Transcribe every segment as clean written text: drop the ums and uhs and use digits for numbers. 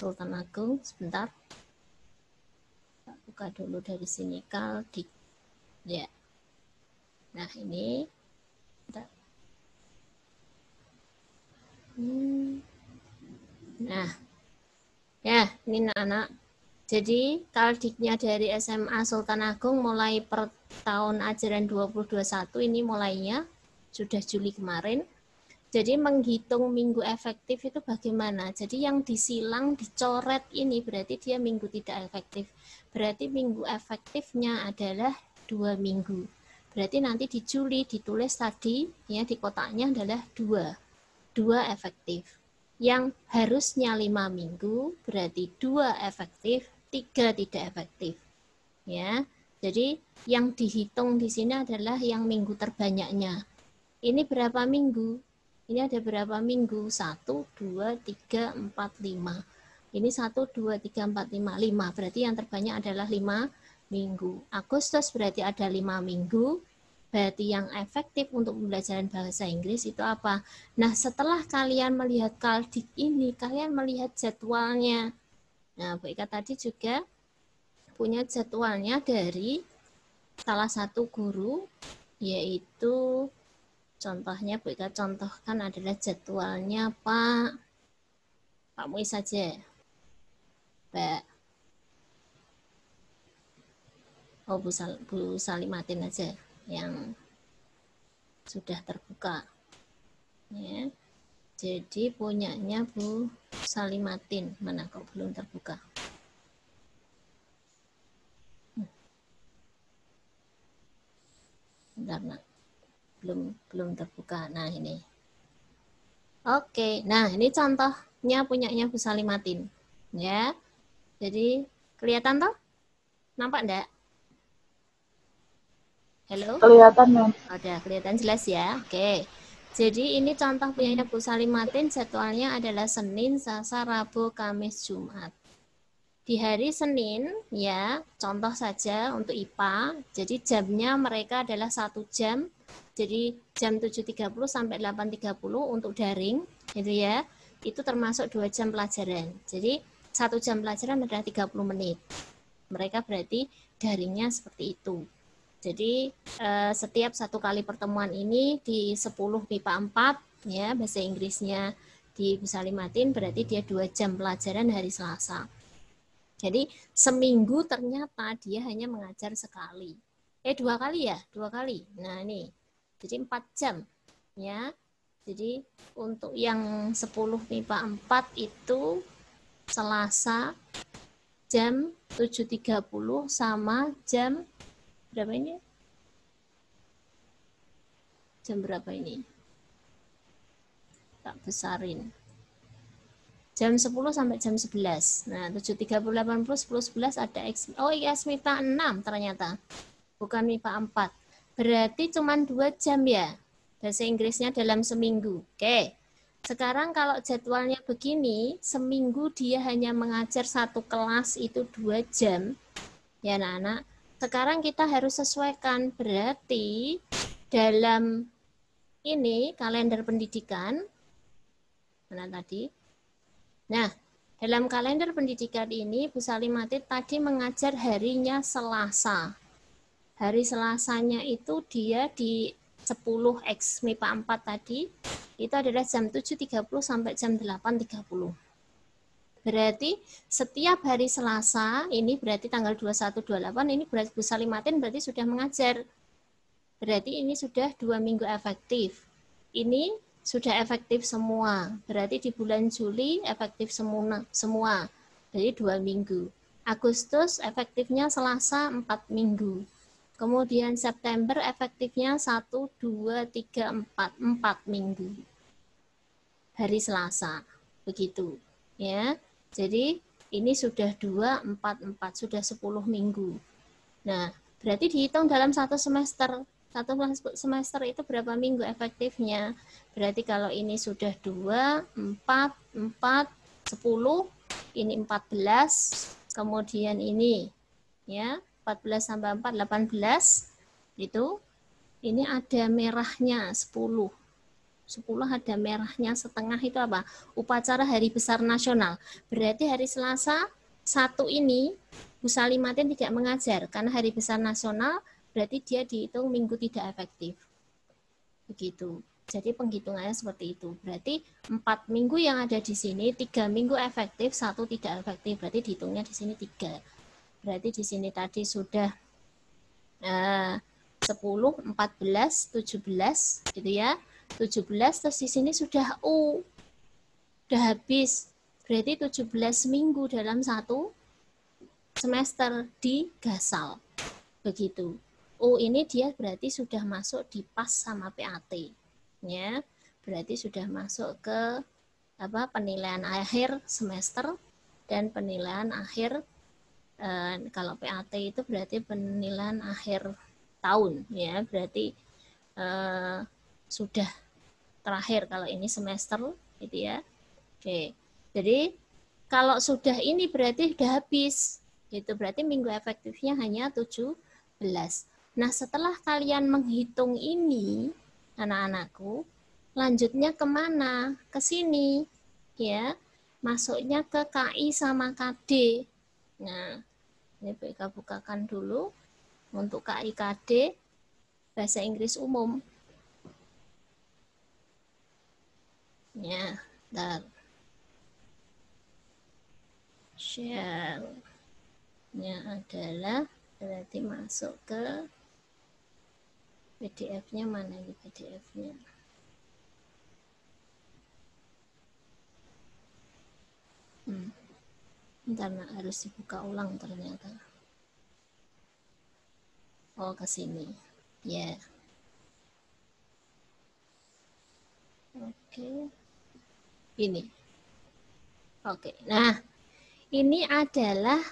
Sultan Agung. Sebentar. Buka dulu dari sini Kaldik. Ya. Nah, ini. Nah. Ya, ini anak-anak. Jadi, Kaldiknya dari SMA Sultan Agung mulai per tahun ajaran 2021 ini mulainya sudah Juli kemarin. Jadi menghitung minggu efektif itu bagaimana? Jadi yang disilang, dicoret ini berarti dia minggu tidak efektif. Berarti minggu efektifnya adalah 2 minggu. Berarti nanti di Juli ditulis tadi, ya di kotaknya adalah 2 efektif. Yang harusnya 5 minggu, berarti 2 efektif, 3 tidak efektif. Ya, jadi yang dihitung di sini adalah yang minggu terbanyaknya. Ini berapa minggu? Ini ada berapa minggu? 1, 2, 3, 4, 5. Ini 1, 2, 3, 4, 5. 5. Berarti yang terbanyak adalah 5 minggu. Agustus berarti ada 5 minggu. Berarti yang efektif untuk pembelajaran bahasa Inggris itu apa? Nah, setelah kalian melihat Kaldik ini, kalian melihat jadwalnya. Nah, Bu Ika tadi juga punya jadwalnya dari salah satu guru, yaitu contohnya Bu Ika contohkan adalah jadwalnya Pak Muiz saja. Mbak. Oh, Bu Salimatin aja yang sudah terbuka. Ya. Jadi punyanya Bu Salimatin. Mana kok belum terbuka? Bentar, nak. Belum terbuka. Nah, ini. Oke, nah ini contohnya punyanya Bu Salimatin. Ya. Jadi kelihatan toh? Nampak enggak? Halo? Kelihatan, Mem. Udah kelihatan jelas ya. Oke. Jadi ini contoh punyanya Bu Salimatin, jadwalnya adalah Senin, Selasa, Rabu, Kamis, Jumat. Di hari Senin, ya, contoh saja untuk IPA, jadi jamnya mereka adalah 1 jam, jadi jam 7.30 sampai 8.30 untuk daring, gitu ya, itu termasuk 2 jam pelajaran. Jadi 1 jam pelajaran adalah 30 menit. Mereka berarti daringnya seperti itu. Jadi setiap 1 kali pertemuan ini di 10 MIPA 4, ya, bahasa Inggrisnya di Bu Salimatin berarti dia 2 jam pelajaran hari Selasa. Jadi seminggu ternyata dia hanya mengajar sekali. 2 kali ya? 2 kali. Nah ini, jadi 4 jam. Ya. Jadi untuk yang 10 MIPA 4 itu Selasa jam 7.30 sama jam berapa ini? Jam berapa ini? Tak besarin. Jam 10 sampai jam 11. Nah, 7.30, 80, 10, 11 ada X. Oh, IS MIPA 6 ternyata. Bukan MIPA 4. Berarti cuma 2 jam ya. Bahasa Inggrisnya dalam seminggu. Oke. Sekarang kalau jadwalnya begini, seminggu dia hanya mengajar 1 kelas itu 2 jam. Ya, anak-anak. Sekarang kita harus sesuaikan. Berarti dalam ini kalender pendidikan. Mana tadi? Nah, dalam kalender pendidikan ini, Bu Salimatin tadi mengajar harinya Selasa. Hari Selasanya itu dia di 10X MIPA 4 tadi, itu adalah jam 7.30 sampai jam 8.30. Berarti setiap hari Selasa, ini berarti tanggal 21-28, ini berarti Bu Salimatin berarti sudah mengajar. Berarti ini sudah 2 minggu efektif. Ini sudah efektif semua. Berarti di bulan Juli efektif semua. Jadi 2 minggu. Agustus efektifnya Selasa 4 minggu. Kemudian September efektifnya 1, 2, 3, 4. 4 minggu. Hari Selasa. Begitu. Ya. Jadi ini sudah 2, 4, 4. Sudah 10 minggu. Nah, berarti dihitung dalam 1 semester. 1 semester itu berapa minggu efektifnya? Berarti kalau ini sudah 2, 4, 4, 10, ini 14, kemudian ini ya 14 tambah 4, 18, itu ini ada merahnya 10. 10 ada merahnya setengah itu apa? Upacara Hari Besar Nasional. Berarti hari Selasa 1 ini Bu Salimatin tidak mengajar karena Hari Besar Nasional, berarti dia dihitung minggu tidak efektif. Begitu. Jadi penghitungannya seperti itu. Berarti 4 minggu yang ada di sini, 3 minggu efektif, 1 tidak efektif. Berarti dihitungnya di sini 3. Berarti di sini tadi sudah 10, 14, 17 gitu ya. 17 terus di sini sudah udah habis. Berarti 17 minggu dalam 1 semester di Gasal. Begitu. Ini dia berarti sudah masuk di PAS sama PAT. Ya. Berarti sudah masuk ke penilaian akhir semester dan penilaian akhir kalau PAT itu berarti penilaian akhir tahun ya, berarti sudah terakhir kalau ini semester gitu ya. Oke. Jadi kalau sudah ini berarti sudah habis gitu, berarti minggu efektifnya hanya 17. Nah, setelah kalian menghitung ini anak-anakku, lanjutnya kemana? Ke sini ya, masuknya ke KI sama KD. Nah, ini BK bukakan dulu untuk KIKD bahasa Inggris umum. Ya, bentar. Share-nya adalah berarti masuk ke PDF-nya, mana ini PDF-nya? Bentar, harus dibuka ulang ternyata. Oh, ke sini. Ya. Oke. Ini. Oke. Nah, ini adalah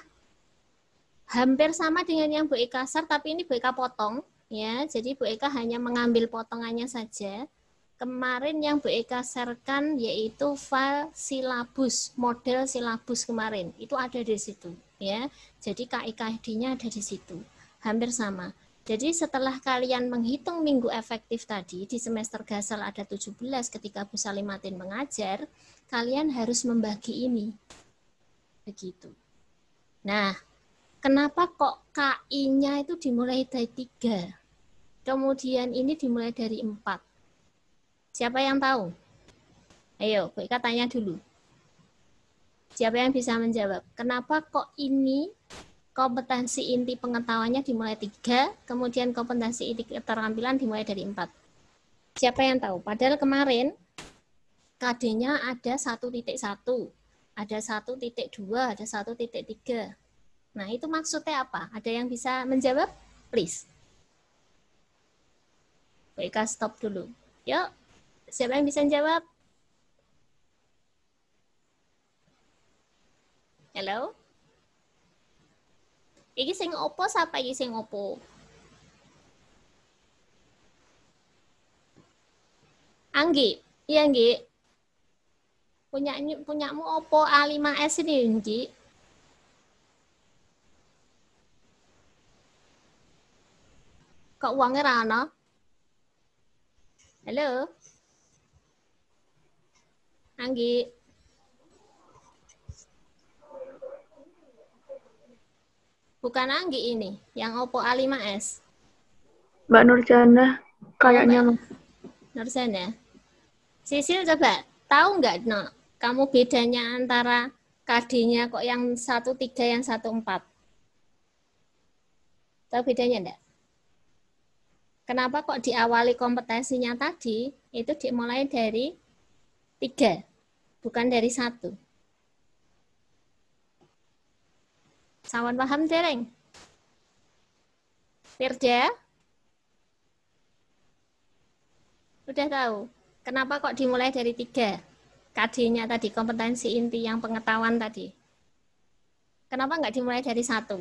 hampir sama dengan yang Bu Eka share, tapi ini Bu Eka potong. Ya, jadi Bu Eka hanya mengambil potongannya saja. Kemarin yang Bu Eka sharekan yaitu file silabus, model silabus kemarin. Itu ada di situ. Ya, jadi KIKD-nya ada di situ. Hampir sama. Jadi setelah kalian menghitung minggu efektif tadi, di semester Gasal ada 17 ketika Bu Salimatin mengajar, kalian harus membagi ini. Begitu. Nah, kenapa kok KI-nya itu dimulai dari 3? Kemudian ini dimulai dari 4. Siapa yang tahu? Ayo, Bu Eka tanya dulu. Siapa yang bisa menjawab? Kenapa kok ini kompetensi inti pengetahuannya dimulai 3, kemudian kompetensi inti keterampilan dimulai dari 4? Siapa yang tahu? Padahal kemarin KD-nya ada 1.1, ada 1.2, ada 1.3. Nah, itu maksudnya apa? Ada yang bisa menjawab? Please. Baik, stop dulu. Yuk, siapa yang bisa menjawab? Halo? Iki sing opo siapa iki sing opo? Anggi, iya Anggi. Punyamu opo A5S ini Anggi? Kok uangnya rana? Halo? Anggi. Bukan Anggi ini, yang Oppo A5S. Mbak Nurjana, kayaknya. Nurjana. Sisil coba, tahu nggak, no, kamu bedanya antara KD-nya kok yang 13, yang 14? Tahu bedanya enggak? Kenapa kok diawali kompetensinya tadi, itu dimulai dari 3, bukan dari 1? Sawan paham dereng? Firda? Udah tahu? Kenapa kok dimulai dari 3? KD-nya tadi, kompetensi inti yang pengetahuan tadi. Kenapa nggak dimulai dari 1?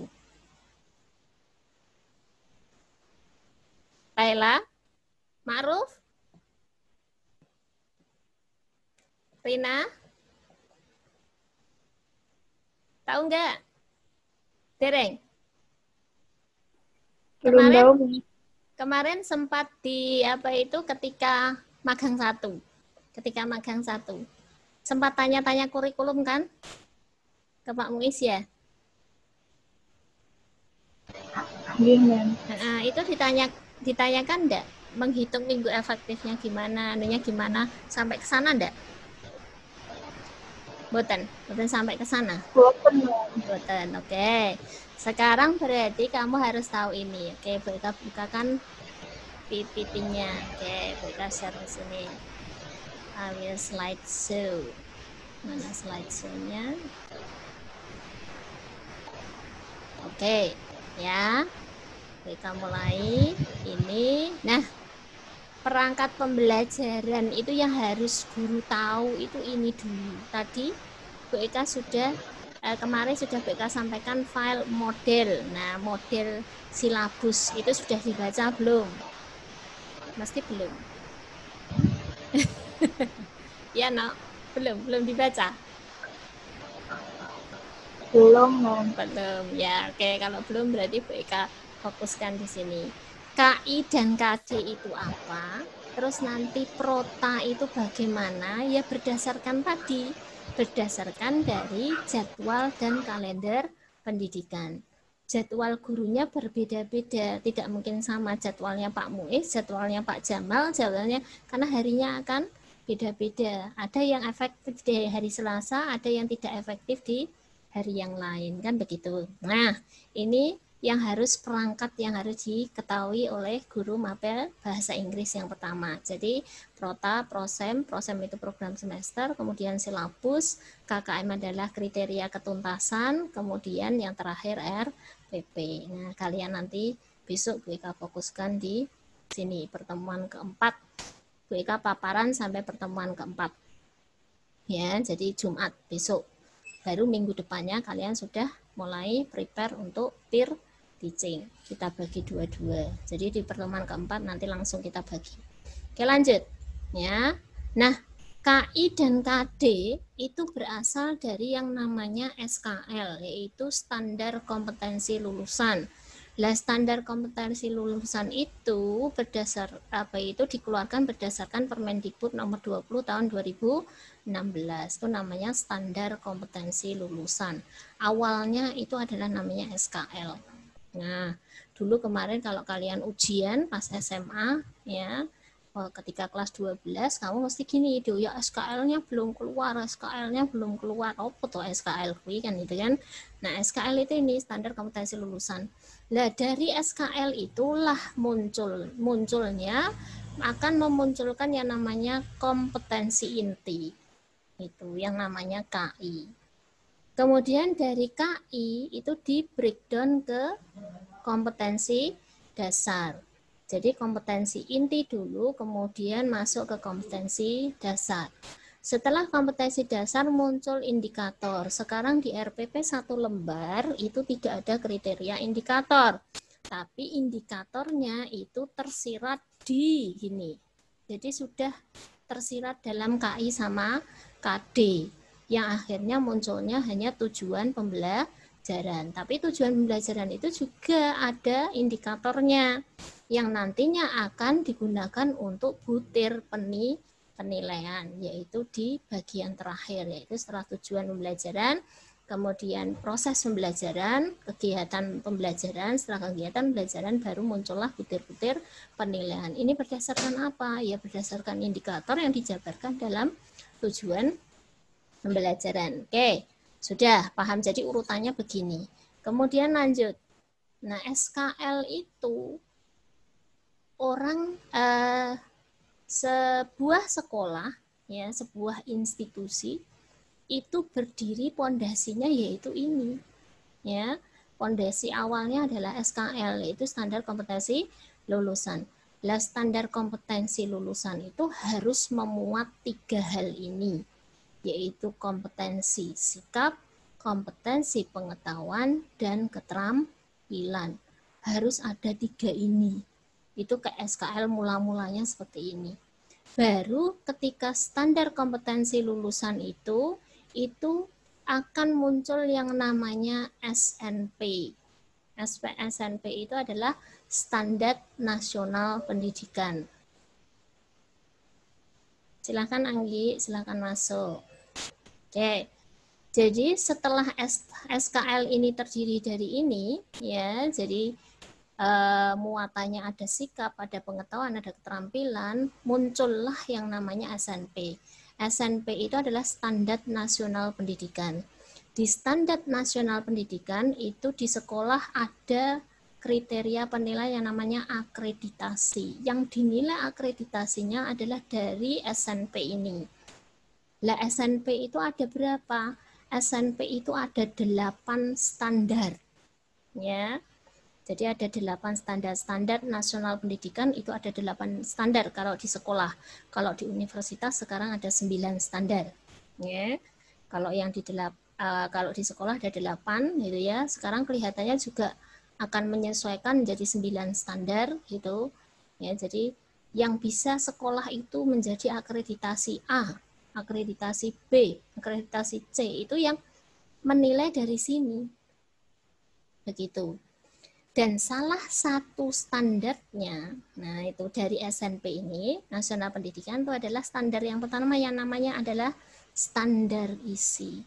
Laila? Ma'ruf? Rina? Tahu nggak? Dereng? Kemarin sempat di ketika magang 1. Ketika magang 1. Sempat tanya-tanya kurikulum kan? Ke Pak Muiz ya? Iya, Mem. Nah, itu ditanyakan enggak? Menghitung minggu efektifnya gimana, anunya gimana, sampai ke sana enggak? Boten sampai ke sana. Boten, Mem. Boten, oke. Sekarang berarti kamu harus tahu ini. Oke, kita bukakan PPT-nya. Oke, kita share di sini. I will slideshow. Mana slideshow-nya? Oke, ya. Kita mulai ini. Nah, perangkat pembelajaran itu yang harus guru tahu itu ini dulu. Tadi Bu Eka sudah kemarin sudah Bu Eka sampaikan file model. Nah, model silabus itu sudah dibaca belum? Mesti belum. Ya, no? Belum dibaca. Belum, Mem. Belum. Ya, oke, kalau belum berarti Bu Eka fokuskan di sini. KI dan KD itu apa? Terus nanti prota itu bagaimana? Ya berdasarkan tadi, berdasarkan dari jadwal dan kalender pendidikan. Jadwal gurunya berbeda-beda, tidak mungkin sama jadwalnya Pak Muiz, jadwalnya Pak Jamal, jadwalnya karena harinya akan beda-beda. Ada yang efektif di hari Selasa, ada yang tidak efektif di hari yang lain, kan begitu. Nah, ini yang harus perangkat yang harus diketahui oleh guru mapel bahasa Inggris yang pertama. Jadi prota, prosem itu program semester, kemudian silabus, KKM adalah kriteria ketuntasan, kemudian yang terakhir RPP. Nah, kalian nanti besok Bu Eka fokuskan di sini pertemuan keempat. Bu Eka paparan sampai pertemuan keempat. Ya, jadi Jumat besok. Baru minggu depannya kalian sudah mulai prepare untuk peer teaching. Kita bagi dua-dua. Jadi di pertemuan keempat nanti langsung kita bagi. Oke, lanjut. Ya. Nah, KI dan KD itu berasal dari yang namanya SKL, yaitu standar kompetensi lulusan. Lah, standar kompetensi lulusan itu dikeluarkan berdasarkan Permendikbud nomor 20 tahun 2016. Itu namanya standar kompetensi lulusan. Awalnya itu adalah namanya SKL. Nah, dulu kemarin kalau kalian ujian pas SMA ya, ketika kelas 12 kamu mesti gini, ya SKL-nya belum keluar, apa tuh SKL kan itu kan. Nah, SKL itu ini standar kompetensi lulusan. Lah, dari SKL itulah munculnya akan memunculkan yang namanya kompetensi inti. Itu yang namanya KI. Kemudian dari KI itu di breakdown ke kompetensi dasar. Jadi kompetensi inti dulu, kemudian masuk ke kompetensi dasar. Setelah kompetensi dasar muncul indikator. Sekarang di RPP 1 lembar itu tidak ada kriteria indikator. Tapi indikatornya itu tersirat di gini. Jadi sudah tersirat dalam KI sama KD. Yang akhirnya munculnya hanya tujuan pembelajaran. Tapi tujuan pembelajaran itu juga ada indikatornya yang nantinya akan digunakan untuk butir penilaian, yaitu di bagian terakhir, yaitu setelah tujuan pembelajaran, kemudian proses pembelajaran, kegiatan pembelajaran, setelah kegiatan pembelajaran baru muncullah butir-butir penilaian. Ini berdasarkan apa? Ya berdasarkan indikator yang dijabarkan dalam tujuan pembelajaran. Oke, sudah paham. Jadi urutannya begini. Kemudian lanjut. Nah, SKL itu orang sebuah sekolah ya, sebuah institusi itu berdiri pondasinya yaitu ini. Ya, pondasi awalnya adalah SKL, yaitu standar kompetensi lulusan. Lah, standar kompetensi lulusan itu harus memuat 3 hal ini, yaitu kompetensi sikap, kompetensi pengetahuan, dan keterampilan. Harus ada 3 ini. Itu ke SKL mula-mulanya seperti ini. Baru ketika standar kompetensi lulusan itu akan muncul yang namanya SNP. SNP itu adalah Standar Nasional Pendidikan. Silakan Anggi, silakan masuk. Oke. Jadi setelah SKL ini terdiri dari ini, ya, jadi muatannya ada sikap, ada pengetahuan, ada keterampilan, muncullah yang namanya SNP. SNP itu adalah Standar Nasional Pendidikan. Di Standar Nasional Pendidikan itu di sekolah ada kriteria penilaian yang namanya akreditasi. Yang dinilai akreditasinya adalah dari SNP ini. Lah SNP itu ada berapa? SNP itu ada 8 standar. Ya. Jadi ada 8 standar. Standar Nasional Pendidikan itu ada 8 standar kalau di sekolah. Kalau di universitas sekarang ada 9 standar. Ya. Kalau yang kalau di sekolah ada 8 gitu ya. Sekarang kelihatannya juga akan menyesuaikan menjadi 9 standar gitu. Ya, jadi yang bisa sekolah itu menjadi akreditasi A, akreditasi B, akreditasi C, itu yang menilai dari sini. Begitu. Dan salah satu standarnya, nah itu dari SNP ini, Nasional Pendidikan, itu adalah standar yang pertama yang namanya adalah standar isi.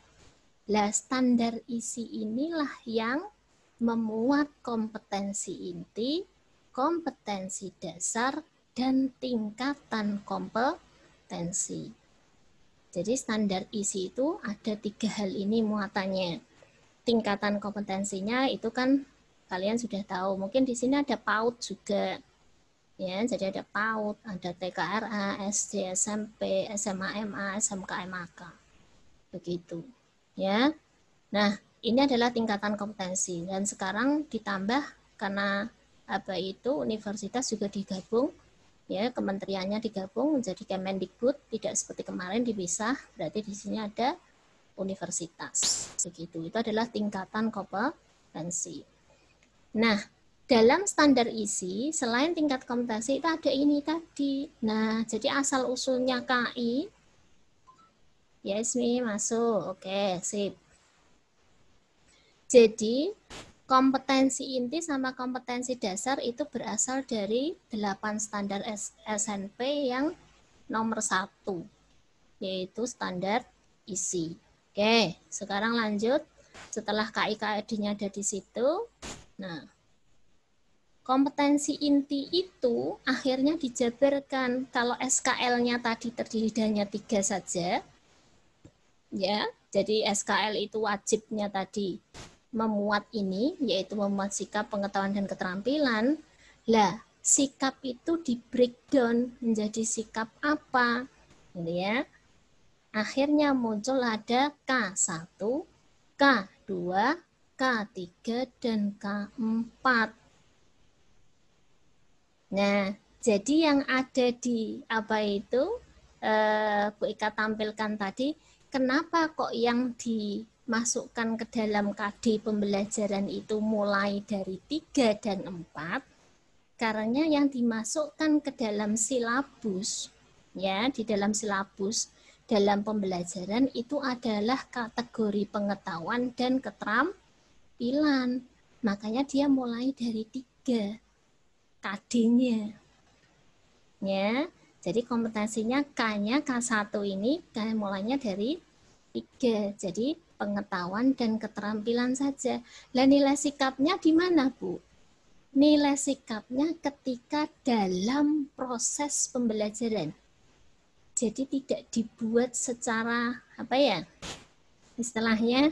Lah standar isi inilah yang memuat kompetensi inti, kompetensi dasar, dan tingkatan kompetensi. Jadi standar isi itu ada 3 hal ini muatannya. Tingkatan kompetensinya itu kan kalian sudah tahu. Mungkin di sini ada PAUD juga. Ya, jadi ada PAUD, ada TKRA, SD, SMP, SMA, MA, SMK, MAK. Begitu. Ya. Nah, ini adalah tingkatan kompetensi dan sekarang ditambah karena apa itu universitas juga digabung. Ya, kementeriannya digabung menjadi Kemendikbud, tidak seperti kemarin dipisah, berarti di sini ada universitas. Begitu. Itu adalah tingkatan kompetensi. Nah, dalam standar isi, selain tingkat kompetensi itu ada ini tadi. Nah, jadi asal usulnya KI, Yasmi masuk, oke, sip. Jadi, kompetensi inti sama kompetensi dasar itu berasal dari 8 standar SNP yang nomor 1, yaitu standar isi. Oke, sekarang lanjut. Setelah KI-KID-nya ada di situ, nah, kompetensi inti itu akhirnya dijabarkan. Kalau SKL-nya tadi terdiri hanya 3 saja, ya, jadi SKL itu wajibnya tadi memuat ini, yaitu memuat sikap, pengetahuan, dan keterampilan. Lah, sikap itu di breakdown menjadi sikap apa? Gitu ya. Akhirnya muncul ada K1, K2, K3, dan K4. Nah, jadi yang ada di apa itu Bu Ika tampilkan tadi, kenapa kok yang dimasukkan ke dalam KD pembelajaran itu mulai dari 3 dan 4? Karena yang dimasukkan ke dalam silabus, ya, di dalam silabus dalam pembelajaran itu adalah kategori pengetahuan dan keterampilan. Makanya dia mulai dari 3 KD-nya. Ya, jadi kompetensinya K-nya K1 ini mulainya dari 3. Jadi pengetahuan dan keterampilan saja. Lah nilai sikapnya di mana, Bu? Nilai sikapnya ketika dalam proses pembelajaran. Jadi tidak dibuat secara apa ya? Istilahnya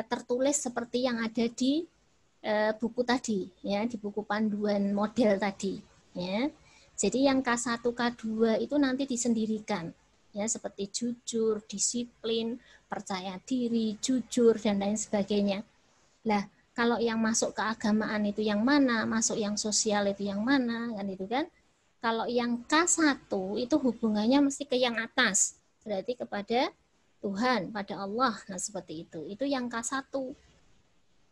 tertulis seperti yang ada di buku tadi, ya, di buku panduan model tadi, ya. Jadi yang K1, K2 itu nanti disendirikan, ya, seperti jujur, disiplin, percaya diri, jujur, dan lain sebagainya. Lah, kalau yang masuk ke agamaan itu yang mana, masuk yang sosial itu yang mana, kan itu kan. Kalau yang K1 itu hubungannya mesti ke yang atas, berarti kepada Tuhan, pada Allah, nah seperti itu. Itu yang K1.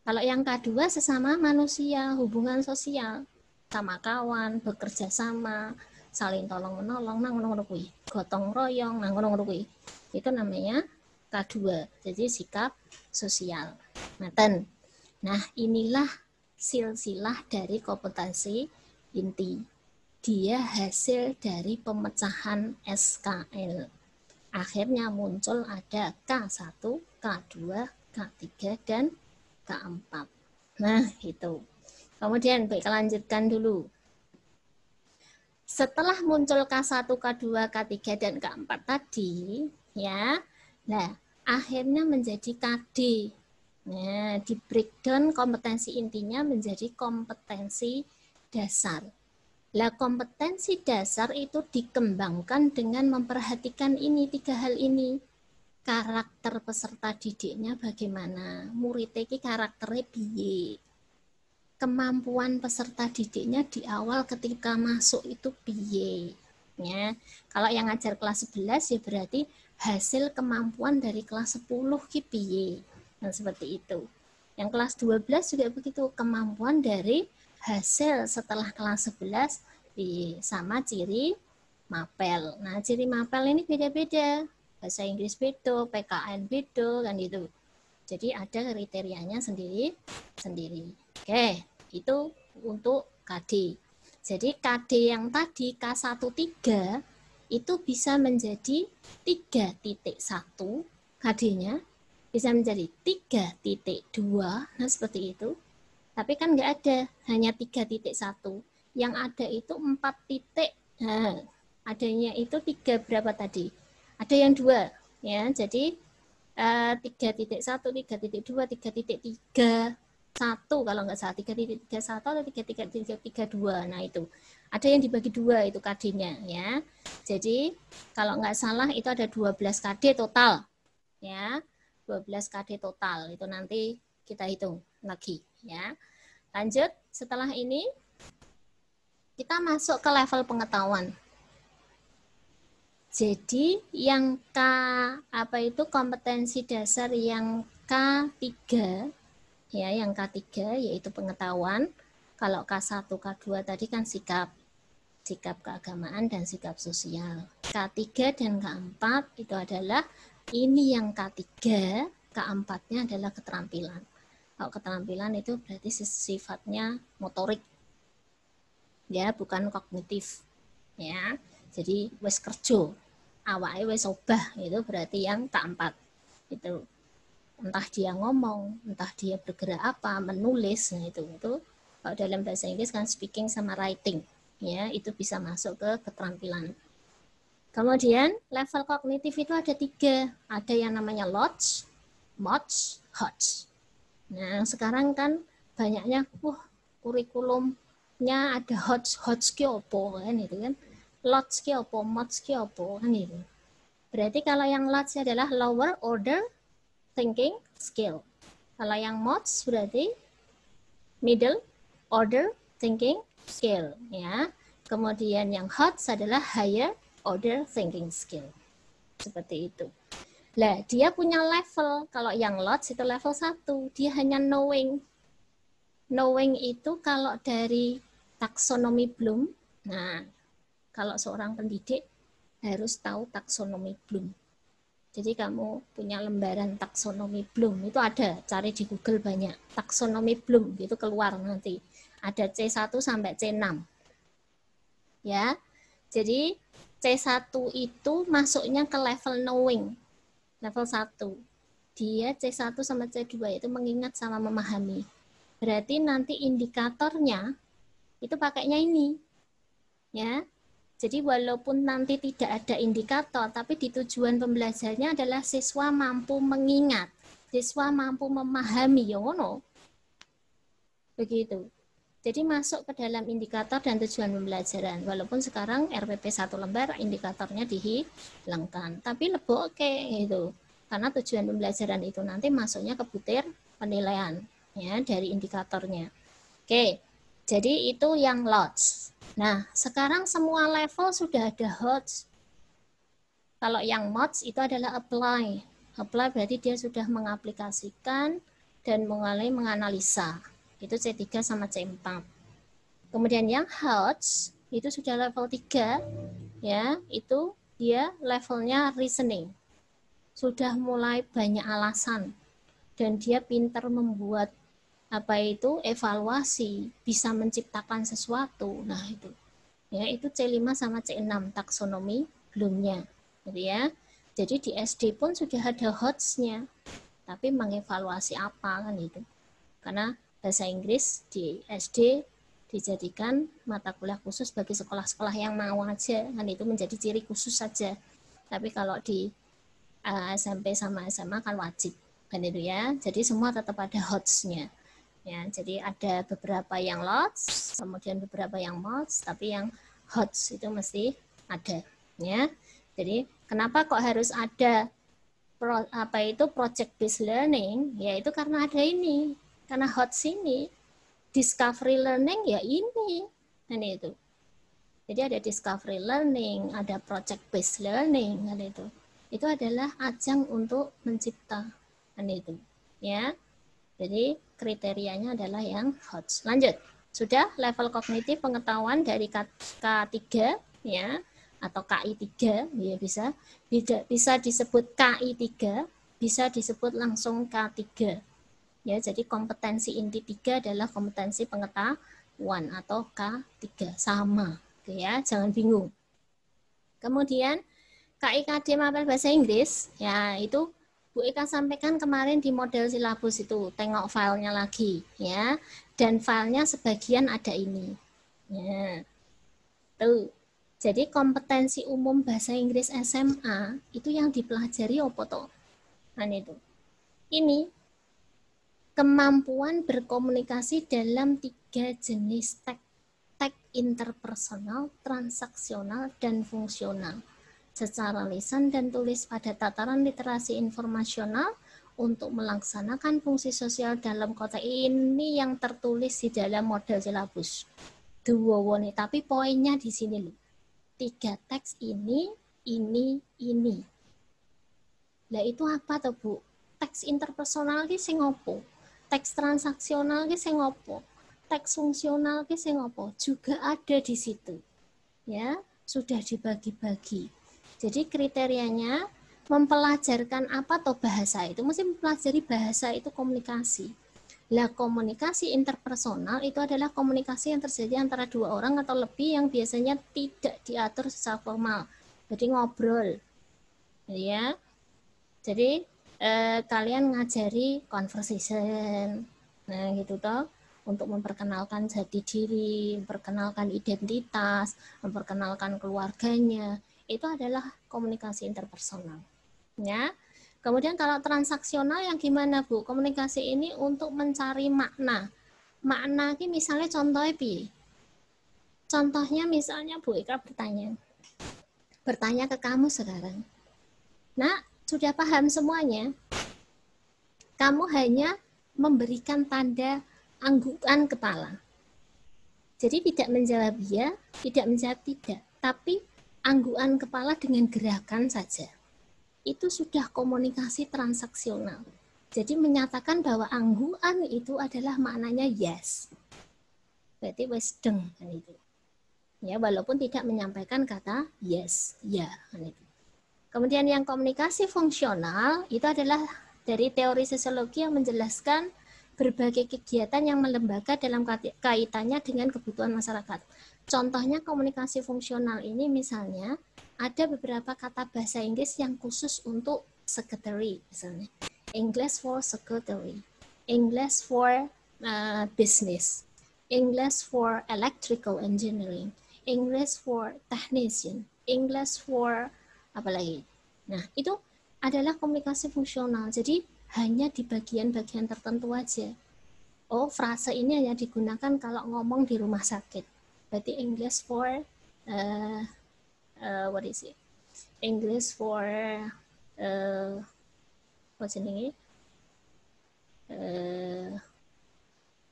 Kalau yang K2 sesama manusia, hubungan sosial, sama kawan, bekerja sama, saling tolong menolong, nang ngono kuwi, gotong royong, nang ngono kuwi. Itu namanya K2. Jadi sikap sosial. Nah, inilah silsilah dari kompetensi inti. dia hasil dari pemecahan SKL. Akhirnya muncul ada K1, K2, K3, dan K4. Nah, itu. Kemudian baik lanjutkan dulu. Setelah muncul K1, K2, K3, dan K4 tadi, ya, nah, akhirnya menjadi KD. Nah, di breakdown kompetensi intinya menjadi kompetensi dasar. Lah, kompetensi dasar itu dikembangkan dengan memperhatikan ini, 3 hal ini. Karakter peserta didiknya bagaimana, muridnya karakternya piye. Kemampuan peserta didiknya di awal ketika masuk itu piye. Ya, kalau yang ngajar kelas 11 ya berarti hasil kemampuan dari kelas 10 ki piye. Nah, seperti itu. Yang kelas 12 juga begitu, kemampuan dari hasil setelah kelas 11 sama ciri mapel. Nah, ciri mapel ini beda-beda. Bahasa Inggris beda, PKN beda, kan gitu. Jadi ada kriterianya sendiri-sendiri. Oke, itu untuk KD. Jadi KD yang tadi K13 itu bisa menjadi 3.1 KD-nya, bisa menjadi 3.2, nah seperti itu. Tapi kan nggak ada, hanya 3.1. Yang ada itu 4 titik. Nah, adanya itu 3 berapa tadi? Ada yang 2, ya. Jadi 3.1, 3.2, 3.3, 1 kalau nggak salah, 3.31 atau 3.332. Nah, itu ada yang dibagi 2 itu KD-nya, ya. Jadi kalau nggak salah itu ada 12 KD total, ya. 12 KD total itu nanti kita hitung lagi, ya. Lanjut, setelah ini kita masuk ke level pengetahuan. Jadi yang kompetensi dasar yang K3, ya, yang K3 yaitu pengetahuan. Kalau K1, K2 tadi kan sikap keagamaan dan sikap sosial. K3 dan K4 itu adalah ini yang K3, K4-nya adalah keterampilan. Kalau keterampilan itu berarti sifatnya motorik, ya, bukan kognitif, ya. Jadi wes kerja, awake wes obah, itu berarti yang K4 itu. Entah dia ngomong, entah dia bergerak apa, menulis, nah itu kalau dalam bahasa Inggris kan speaking sama writing, ya, itu bisa masuk ke keterampilan. Kemudian level kognitif itu ada 3, ada yang namanya LOTS, MOTS, HOTS. Nah, sekarang kan banyaknya kurikulumnya ada HOTS ki opo kan itu kan. LOTS ki opo, MOTS ki opo kan itu. Berarti kalau yang LOTS adalah lower order thinking skill. Kalau yang MOTS berarti middle order thinking skill, ya. Kemudian yang HOTS adalah higher order thinking skill. Seperti itu. Lah, dia punya level. Kalau yang LOTS itu level 1, dia hanya knowing. Knowing itu kalau dari taksonomi Bloom. Nah, kalau seorang pendidik harus tahu taksonomi Bloom. Jadi kamu punya lembaran taksonomi Bloom, itu ada, cari di Google banyak. Taksonomi Bloom, itu keluar nanti. Ada C1 sampai C6. Ya, jadi C1 itu masuknya ke level knowing. Level 1. Dia C1 sama C2 itu mengingat sama memahami. Berarti nanti indikatornya itu pakainya ini. Ya. Jadi walaupun nanti tidak ada indikator, tapi di tujuan pembelajarnya adalah siswa mampu mengingat, siswa mampu memahami, ya ngono. Begitu. Jadi masuk ke dalam indikator dan tujuan pembelajaran. Walaupun sekarang RPP 1 lembar indikatornya dihilangkan, tapi lebok gitu. Karena tujuan pembelajaran itu nanti masuknya ke butir penilaian, ya, dari indikatornya. Oke. Jadi itu yang LOTS. Nah, sekarang semua level sudah ada HOTS. Kalau yang MOTS itu adalah apply. Apply berarti dia sudah mengaplikasikan dan mulai menganalisa. Itu C3 sama C4. Kemudian yang HOTS itu sudah level 3, ya, itu dia levelnya reasoning. Sudah mulai banyak alasan dan dia pintar membuat evaluasi, bisa menciptakan sesuatu. Nah, itu. Ya, itu C5 sama C6 taksonomi Bloom-nya. Gitu ya. Jadi di SD pun sudah ada HOTS-nya. Tapi mengevaluasi apa kan itu. Karena bahasa Inggris di SD dijadikan mata kuliah khusus bagi sekolah-sekolah yang mau aja, kan itu menjadi ciri khusus saja. Tapi kalau di SMP sama SMA kan wajib, kan itu ya. Jadi semua tetap ada HOTS-nya. Ya, jadi ada beberapa yang LOTS, kemudian beberapa yang MOTS, tapi yang HOTS itu mesti ada, ya. Jadi kenapa kok harus ada project based learning? Ya itu karena ada ini, karena HOTS ini. Discovery learning ya ini, kan itu. Jadi ada discovery learning, ada project based learning, kan itu. Itu adalah ajang untuk mencipta, kan itu, ya. Jadi kriterianya adalah yang HOTS. Lanjut. Sudah level kognitif pengetahuan dari K3 ya atau KI3 ya bisa disebut KI3, bisa disebut langsung K3. Ya, jadi kompetensi inti 3 adalah kompetensi pengetahuan atau K3 sama, oke ya, jangan bingung. Kemudian KIKD mapel bahasa Inggris, ya itu Bu Eka sampaikan kemarin di model silabus itu, tengok filenya lagi ya. Dan filenya sebagian ada ini. Ya. Tuh. Jadi kompetensi umum bahasa Inggris SMA itu yang dipelajari apa toh? Nah itu. Ini kemampuan berkomunikasi dalam 3 jenis teks interpersonal, transaksional, dan fungsional. Secara lisan dan tulis pada tataran literasi informasional untuk melaksanakan fungsi sosial dalam konteks ini yang tertulis di dalam model silabus. Duwowone, tapi poinnya di sini loh. 3 teks ini. Lah itu apa tuh Bu? Teks interpersonal ki sing opo? Teks transaksional ki sing opo? Teks fungsional ki sing opo? Juga ada di situ. Ya, sudah dibagi-bagi. Jadi kriterianya mempelajarkan apa atau bahasa itu, mesti mempelajari bahasa itu komunikasi. Lah komunikasi interpersonal itu adalah komunikasi yang terjadi antara 2 orang atau lebih yang biasanya tidak diatur secara formal. Jadi ngobrol. Ya. Jadi kalian ngajari conversation. Nah, gitu toh. Untuk memperkenalkan jati diri, memperkenalkan identitas, memperkenalkan keluarganya. Itu adalah komunikasi interpersonal. Ya. Kemudian kalau transaksional yang gimana Bu? Komunikasi ini untuk mencari makna. Makna ini misalnya contohnya Bi. Contohnya misalnya Bu Eka bertanya ke kamu sekarang. Nah, sudah paham semuanya? Kamu hanya memberikan tanda anggukan kepala. Jadi tidak menjawab ya, tidak menjawab tidak, tapi anggukan kepala dengan gerakan saja. Itu sudah komunikasi transaksional. Jadi menyatakan bahwa anggukan itu adalah maknanya yes. Berarti wes deng kan itu. Ya, walaupun tidak menyampaikan kata yes, ya kan itu. Kemudian yang komunikasi fungsional itu adalah dari teori sosiologi yang menjelaskan berbagai kegiatan yang melembaga dalam kaitannya dengan kebutuhan masyarakat. Contohnya komunikasi fungsional ini misalnya ada beberapa kata bahasa Inggris yang khusus untuk secretary misalnya. English for secretary, English for business, English for electrical engineering, English for technician, English for apa lagi. Nah, itu adalah komunikasi fungsional. Jadi hanya di bagian-bagian tertentu aja. Oh, frase ini hanya digunakan kalau ngomong di rumah sakit. Berarti English for what is it? English for what's ini?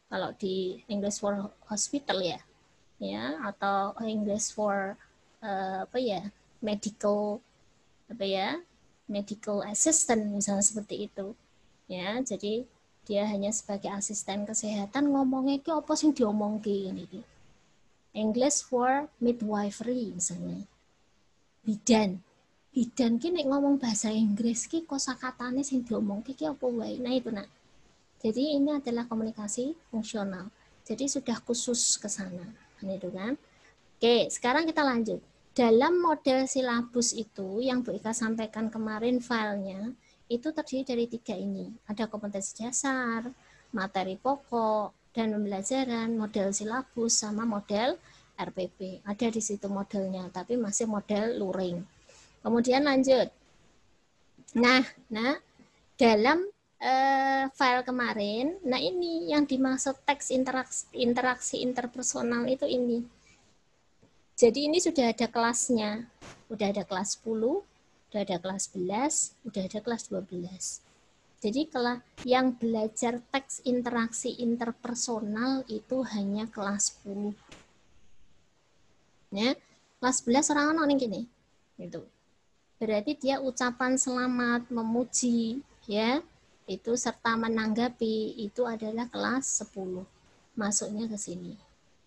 Kalau di English for hospital ya, atau English for medical assistant misalnya seperti itu. Ya, jadi dia hanya sebagai asisten kesehatan ngomongnya ki apa sing diomongke iki. English for midwifery misalnya. Bidan ki nek ngomong bahasa Inggris ki kosakatane sing diomongke ki apa wae. Nah itu nak. Jadi ini adalah komunikasi fungsional. Jadi sudah khusus ke sana. Itu kan. Oke, sekarang kita lanjut. Dalam model silabus itu yang Bu Ika sampaikan kemarin filenya, itu terdiri dari 3 ini. Ada kompetensi dasar, materi pokok, dan pembelajaran, model silabus, sama model RPP. Ada di situ modelnya, tapi masih model luring. Kemudian lanjut. Nah, dalam file kemarin, nah ini yang dimaksud teks interaksi interpersonal itu ini. Jadi ini sudah ada kelasnya. Udah ada kelas 10, udah ada kelas 11, udah ada kelas 12. Jadi kalau yang belajar teks interaksi interpersonal itu hanya kelas 10. Ya, kelas 11 orang nih gini. Gitu. Berarti dia ucapan selamat, memuji, ya, itu serta menanggapi itu adalah kelas 10. Masuknya ke sini.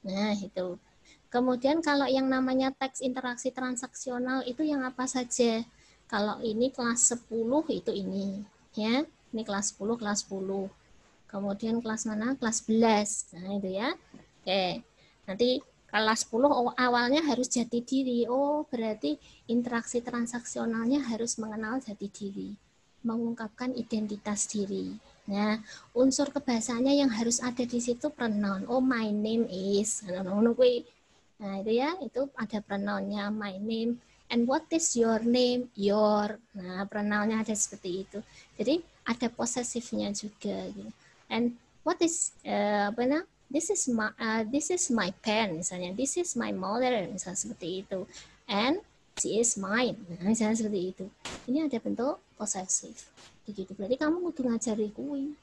Nah, itu. Kemudian kalau yang namanya teks interaksi transaksional itu yang apa saja? Kalau ini kelas 10 itu ini, ya. Ini kelas 10, kelas 10. Kemudian kelas mana? Kelas 11. Nah, itu ya. Oke. Nanti kelas 10 awalnya harus jati diri. Oh, berarti interaksi transaksionalnya harus mengenal jati diri, mengungkapkan identitas diri. Nah, unsur kebahasanya yang harus ada di situ pronoun. Oh, my name is. Nah, itu ya, itu ada pronounnya, my name. And what is your name? Your. Nah, pronounnya ada seperti itu. Jadi ada posesifnya juga. Gitu. And what is this is my pen, misalnya. This is my mother, misalnya seperti itu. And she is mine. Nah, misalnya seperti itu. Ini ada bentuk posesif. Begitu. Berarti kamu kudu ngajari kui.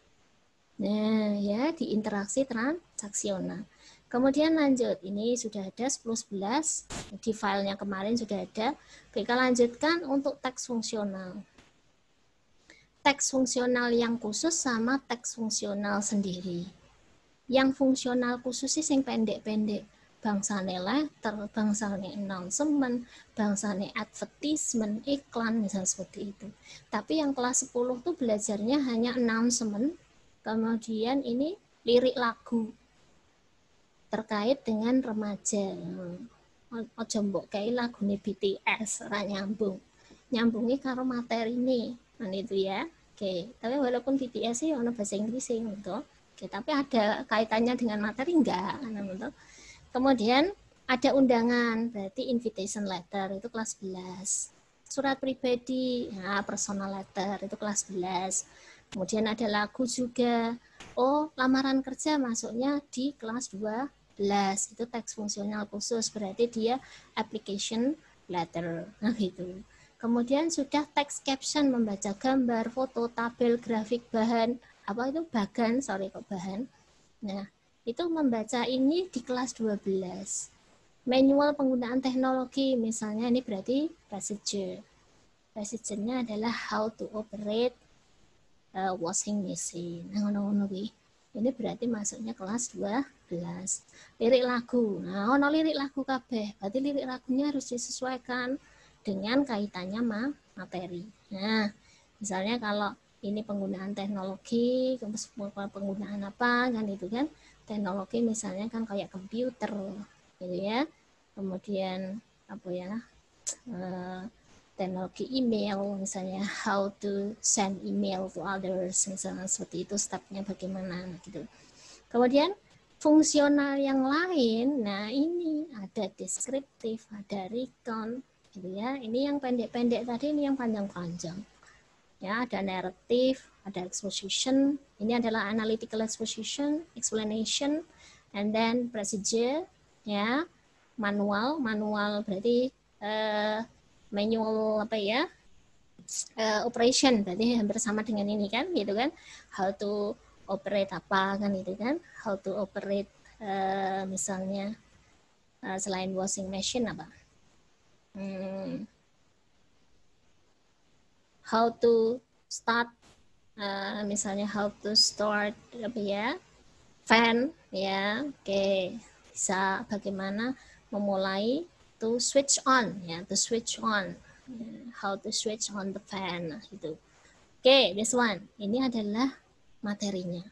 Nah, ya, di interaksi transaksional. Kemudian lanjut, ini sudah ada 10-11, di filenya kemarin sudah ada. Kita lanjutkan untuk teks fungsional. Teks fungsional yang khusus sama teks fungsional sendiri. Yang fungsional khusus sih yang pendek-pendek. Bangsane letter, bangsane announcement, bangsane advertisement, iklan, misalnya seperti itu. Tapi yang kelas 10 tuh belajarnya hanya announcement, kemudian ini lirik lagu terkait dengan remaja. Ojo mbok kayak lagune BTS ora nyambungi karo materi ini. Nah itu ya. Oke, tapi walaupun BTS sih ono bahasa Inggris sih gitu. Oke, tapi ada kaitannya dengan materi enggak? Gitu. Kemudian ada undangan, berarti invitation letter itu kelas 11. Surat pribadi, nah, personal letter itu kelas 11. Kemudian ada lagu juga. Oh, lamaran kerja masuknya di kelas 12. Itu teks fungsional khusus, berarti dia application letter. Nah, gitu. Kemudian sudah teks caption, membaca gambar, foto, tabel, grafik, bahan. Apa itu? Bahan. Nah, itu membaca ini di kelas 12. Manual penggunaan teknologi, misalnya ini berarti procedure. Procedure-nya adalah how to operate washing machine. Nah, ini berarti masuknya kelas 12. Lirik lagu. Nah, ono lirik lagu kabeh. Berarti lirik lagunya harus disesuaikan dengan kaitannya materi. Nah, misalnya kalau ini penggunaan teknologi, penggunaan apa kan itu kan? Teknologi misalnya kan kayak komputer gitu ya. Kemudian apa ya? Teknologi email, misalnya how to send email to others, misalnya seperti itu, stepnya bagaimana gitu. Kemudian fungsional yang lain, nah ini ada deskriptif, ada recount gitu ya. Ini yang pendek-pendek tadi, ini yang panjang-panjang. Ya, ada narrative, ada exposition, ini adalah analytical exposition, explanation, and then procedure, ya, manual berarti manual apa ya, operation, berarti hampir sama dengan ini kan, gitu kan, how to operate apa kan itu kan, how to operate misalnya selain washing machine apa, how to start, misalnya how to start apa ya, fan ya, oke. Bisa bagaimana memulai to switch on ya, to switch on, how to switch on the fan gitu. Oke, this one ini adalah materinya.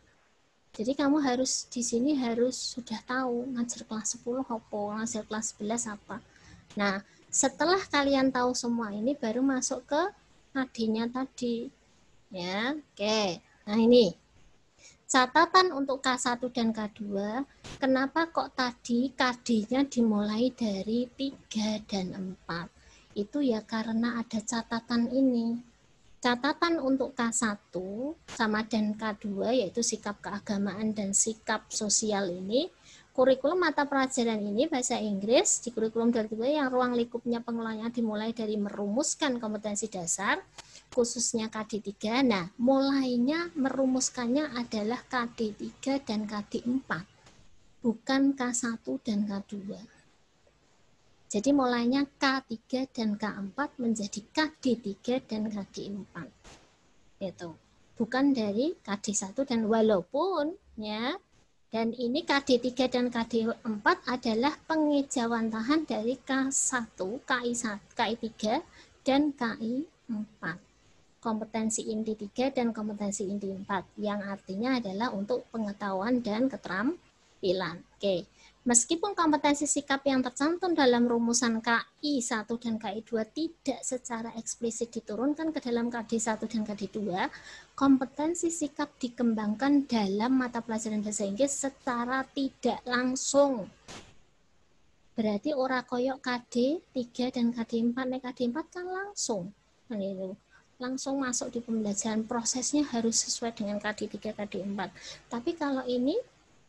Jadi kamu harus di sini harus sudah tahu ngajar kelas 10 apa, ngajar kelas 11 apa. Nah, setelah kalian tahu semua ini baru masuk ke KD-nya tadi. Ya, oke. Nah, ini catatan untuk K1 dan K2. Kenapa kok tadi KD-nya dimulai dari 3 dan 4? Itu ya karena ada catatan ini. Catatan untuk K1 sama dan K2 yaitu sikap keagamaan dan sikap sosial ini, kurikulum mata pelajaran ini bahasa Inggris di kurikulum 22 yang ruang lingkupnya pengelolaannya dimulai dari merumuskan kompetensi dasar khususnya KD3. Nah, mulainya merumuskannya adalah KD3 dan KD4, bukan K1 dan K2. Jadi mulainya K3 dan K4 menjadi KD3 dan KD4. Itu. Bukan dari KD1 dan walaupun ya, dan ini KD3 dan KD4 adalah pengejawantahan dari K1, KI3 dan KI4. Kompetensi inti 3 dan kompetensi inti 4 yang artinya adalah untuk pengetahuan dan keterampilan. Oke. Meskipun kompetensi sikap yang tercantum dalam rumusan KI1 dan KI2 tidak secara eksplisit diturunkan ke dalam KD1 dan KD2, kompetensi sikap dikembangkan dalam mata pelajaran bahasa Inggris secara tidak langsung. Berarti ora koyok KD3 dan KD4, KD4 kan langsung. Nah, itu. Langsung masuk di pembelajaran, prosesnya harus sesuai dengan KD3, KD4. Tapi kalau ini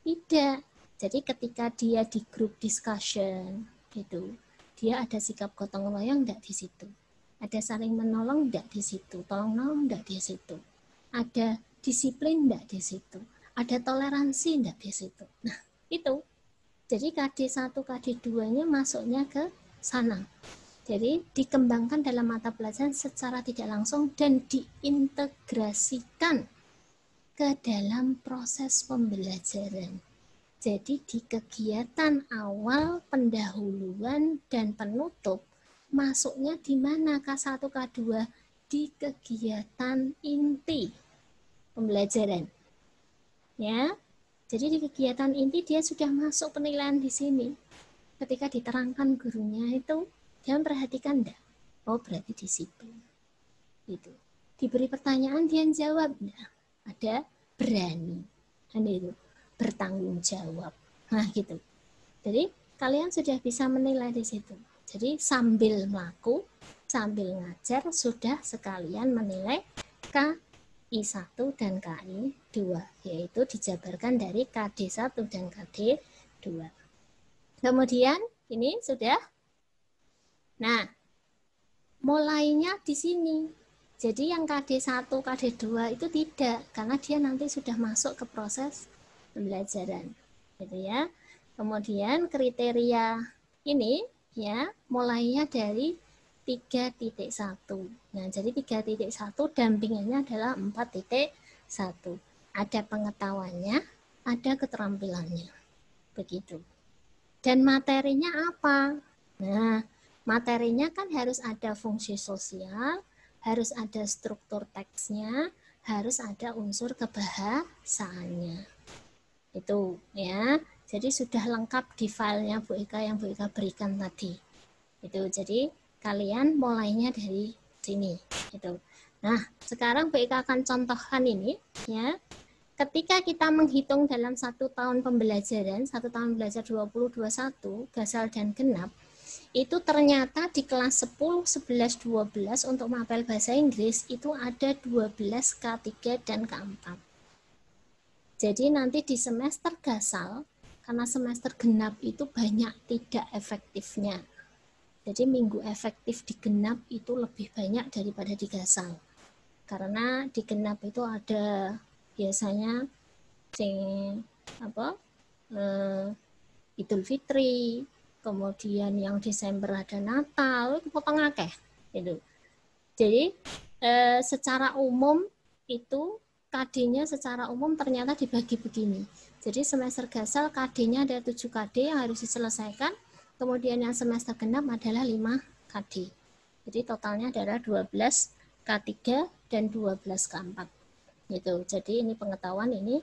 tidak. Jadi ketika dia di group discussion gitu, dia ada sikap gotong royong enggak di situ. Ada saling menolong enggak di situ, tolong menolong enggak di situ. Ada disiplin enggak di situ. Ada toleransi enggak di situ. Nah, itu. Jadi KD1, KD2-nya masuknya ke sana. Jadi dikembangkan dalam mata pelajaran secara tidak langsung dan diintegrasikan ke dalam proses pembelajaran. Jadi di kegiatan awal, pendahuluan, dan penutup, masuknya di mana K1, K2? Di kegiatan inti pembelajaran. Ya, jadi di kegiatan inti dia sudah masuk penilaian di sini. Ketika diterangkan gurunya itu, dia perhatikan enggak? Oh, berarti disiplin. Gitu. Diberi pertanyaan, dia jawab enggak? Ada berani. Dan itu bertanggung jawab. Nah, gitu. Jadi, kalian sudah bisa menilai di situ. Jadi, sambil melaku, sambil ngajar, sudah sekalian menilai KI1 dan KI2, yaitu dijabarkan dari KD1 dan KD2. Kemudian, ini sudah. Nah, mulainya di sini. Jadi, yang KD1, KD2 itu tidak, karena dia nanti sudah masuk ke proses pembelajaran, gitu ya. Kemudian kriteria ini ya mulainya dari 3.1. Nah, jadi 3.1 dampingannya adalah 4.1. Ada pengetahuannya, ada keterampilannya. Begitu. Dan materinya apa? Nah, materinya kan harus ada fungsi sosial, harus ada struktur teksnya, harus ada unsur kebahasaannya. Itu ya, jadi sudah lengkap di filenya Bu Eka yang Bu Eka berikan tadi. Itu jadi kalian mulainya dari sini gitu. Nah, sekarang Bu Eka akan contohkan ini ya. Ketika kita menghitung dalam 1 tahun pembelajaran, 1 tahun belajar 2021 gasal dan genap, itu ternyata di kelas 10, 11, 12 untuk mapel bahasa Inggris itu ada 12 K3 dan K4. Jadi nanti di semester gasal, karena semester genap itu banyak tidak efektifnya. Jadi minggu efektif di genap itu lebih banyak daripada di gasal. Karena di genap itu ada biasanya Idul Fitri, kemudian yang Desember ada Natal, itu potong akeh gitu. Jadi secara umum itu KD-nya secara umum ternyata dibagi begini. Jadi semester gasal KD-nya ada 7 KD yang harus diselesaikan. Kemudian yang semester genap adalah 5 KD. Jadi totalnya adalah 12 K3 dan 12 K4. Gitu. Jadi ini pengetahuan, ini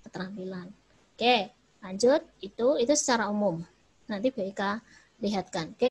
keterampilan. Oke, lanjut. Itu secara umum. Nanti BK lihatkan. Oke,